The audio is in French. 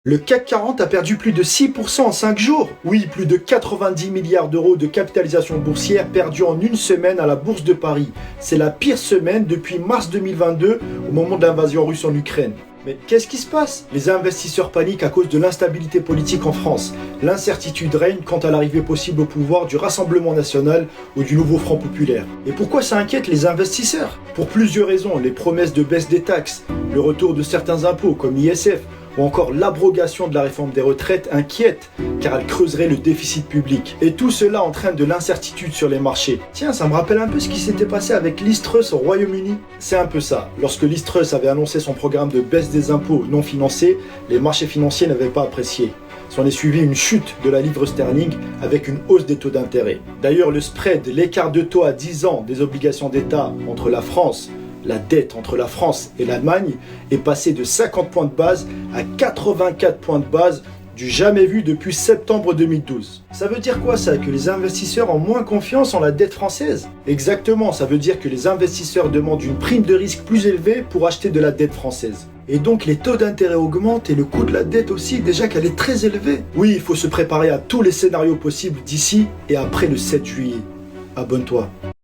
Le CAC 40 a perdu plus de 6% en 5 jours. Oui, plus de 90 milliards d'euros de capitalisation boursière perdue en une semaine à la Bourse de Paris. C'est la pire semaine depuis mars 2022, au moment de l'invasion russe en Ukraine. Mais qu'est-ce qui se passe? Les investisseurs paniquent à cause de l'instabilité politique en France. L'incertitude règne quant à l'arrivée possible au pouvoir du Rassemblement national ou du nouveau Front populaire. Et pourquoi ça inquiète les investisseurs? Pour plusieurs raisons, les promesses de baisse des taxes, le retour de certains impôts comme l'ISF, ou encore l'abrogation de la réforme des retraites inquiète, car elle creuserait le déficit public. Et tout cela entraîne de l'incertitude sur les marchés. Tiens, ça me rappelle un peu ce qui s'était passé avec Liz Truss au Royaume-Uni. C'est un peu ça. Lorsque Liz Truss avait annoncé son programme de baisse des impôts non financés, les marchés financiers n'avaient pas apprécié. S'en est suivi une chute de la livre sterling avec une hausse des taux d'intérêt. D'ailleurs, le spread, l'écart de taux à 10 ans des obligations d'État entre la France, la dette entre la France et l'Allemagne est passée de 50 points de base à 84 points de base, du jamais vu depuis septembre 2012. Ça veut dire quoi ça? Que les investisseurs ont moins confiance en la dette française? Exactement, ça veut dire que les investisseurs demandent une prime de risque plus élevée pour acheter de la dette française. Et donc les taux d'intérêt augmentent et le coût de la dette aussi, déjà qu'elle est très élevée. Oui, il faut se préparer à tous les scénarios possibles d'ici et après le 7 juillet. Abonne-toi.